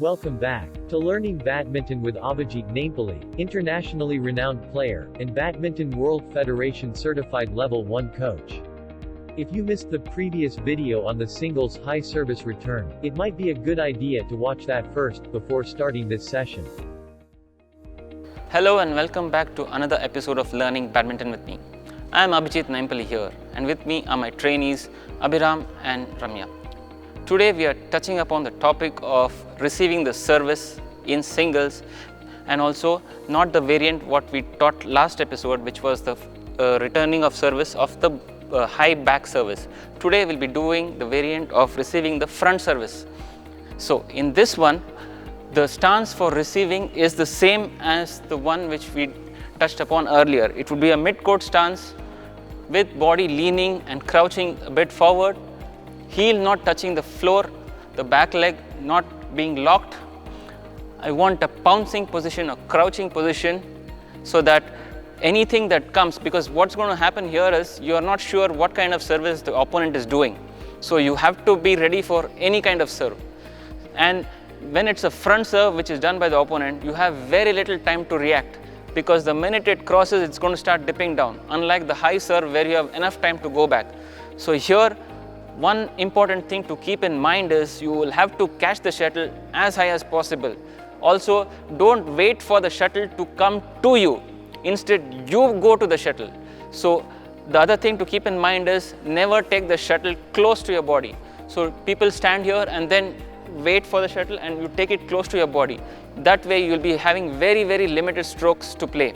Welcome back to Learning Badminton with Abhijeet Naimpally, internationally renowned player, and Badminton World Federation certified Level 1 coach. If you missed the previous video on the singles high service return, it might be a good idea to watch that first, before starting this session. Hello and welcome back to another episode of Learning Badminton with me. I am Abhijeet Naimpally here, and with me are my trainees Abhiram and Ramya. Today we are touching upon the topic of receiving the service in singles, and also not the variant what we taught last episode, which was the returning of service of the high back service. Today we'll be doing the variant of receiving the front service. So in this one, the stance for receiving is the same as the one which we touched upon earlier. It would be a mid-court stance with body leaning and crouching a bit forward, heel not touching the floor, the back leg not being locked. I want a pouncing position, a crouching position, so that anything that comes, because what's going to happen here is you are not sure what kind of service the opponent is doing. So you have to be ready for any kind of serve. And when it's a front serve which is done by the opponent, you have very little time to react, because the minute it crosses, it's going to start dipping down, unlike the high serve where you have enough time to go back. So here, one important thing to keep in mind is you will have to catch the shuttle as high as possible. Also, don't wait for the shuttle to come to you. Instead, you go to the shuttle. So the other thing to keep in mind is never take the shuttle close to your body. So people stand here and then wait for the shuttle, and you take it close to your body. That way you'll be having very limited strokes to play.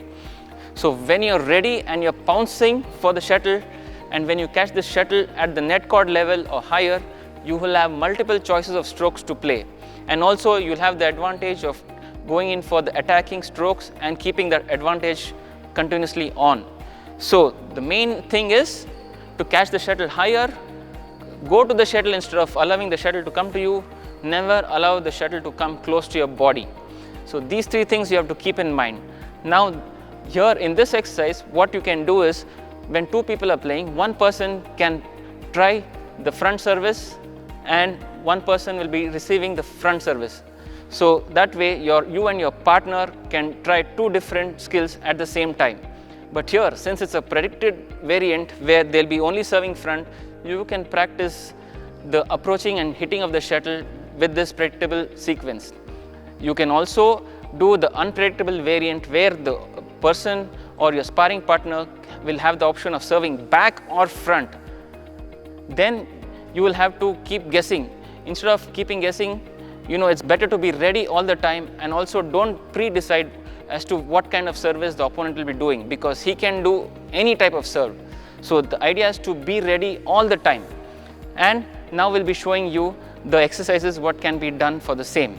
So when you're ready and you're pouncing for the shuttle, and when you catch the shuttle at the net cord level or higher, you will have multiple choices of strokes to play. And also you'll have the advantage of going in for the attacking strokes and keeping that advantage continuously on. So the main thing is to catch the shuttle higher, go to the shuttle instead of allowing the shuttle to come to you. Never allow the shuttle to come close to your body. So these three things you have to keep in mind. Now here in this exercise, what you can do is, when two people are playing, one person can try the front service and one person will be receiving the front service. So that way you and your partner can try two different skills at the same time. But here, since it's a predicted variant where they'll be only serving front, you can practice the approaching and hitting of the shuttle with this predictable sequence. You can also do the unpredictable variant where the person or your sparring partner will have the option of serving back or front. Then you will have to keep guessing. Instead of keeping guessing, it's better to be ready all the time, and also don't pre-decide as to what kind of service the opponent will be doing, because he can do any type of serve. So the idea is to be ready all the time. And now we'll be showing you the exercises what can be done for the same.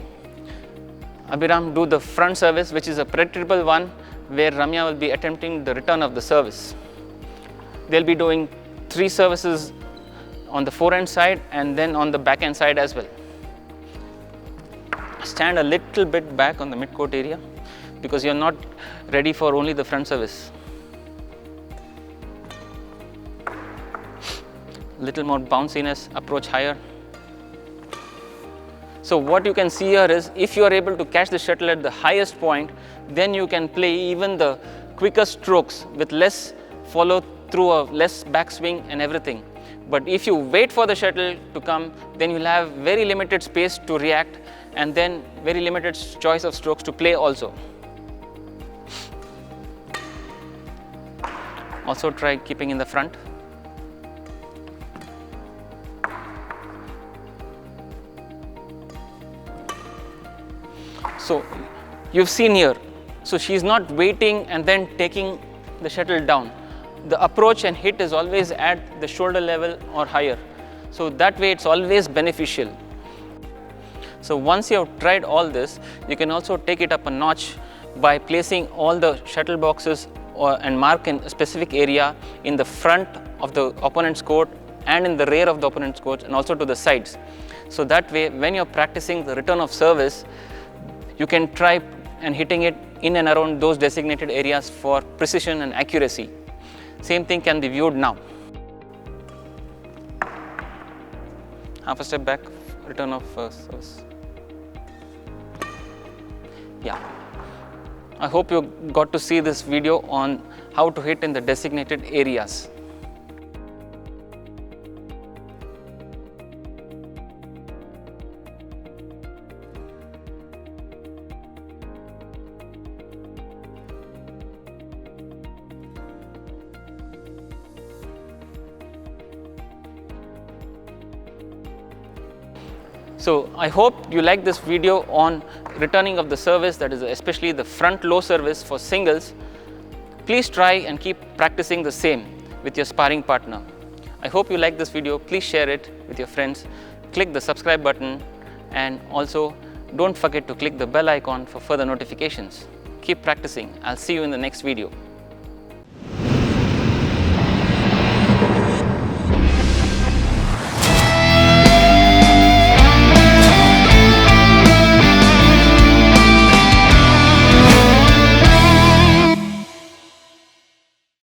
Abhiram, do the front service, which is a predictable one, where Ramya will be attempting the return of the service. They'll be doing 3 services on the forehand side and then on the backhand side as well. Stand a little bit back on the mid-court area, because you're not ready for only the front service. Little more bounciness, approach higher. So what you can see here is, if you are able to catch the shuttle at the highest point, then you can play even the quicker strokes with less follow through, a less backswing and everything. But if you wait for the shuttle to come, then you'll have very limited space to react, and then very limited choice of strokes to play also. Also try keeping in the front. So you've seen here, so she's not waiting and then taking the shuttle down. The approach and hit is always at the shoulder level or higher. So that way it's always beneficial. So once you have tried all this, you can also take it up a notch by placing all the shuttle boxes and mark in a specific area in the front of the opponent's court and in the rear of the opponent's court, and also to the sides. So that way, when you're practicing the return of service, you can try and hitting it in and around those designated areas for precision and accuracy. Same thing can be viewed now. Half a step back, return of service. Yeah. I hope you got to see this video on how to hit in the designated areas. So I hope you like this video on returning of the service, that is especially the front low service for singles. Please try and keep practicing the same with your sparring partner. I hope you like this video. Please share it with your friends. Click the subscribe button and also don't forget to click the bell icon for further notifications. Keep practicing. I'll see you in the next video.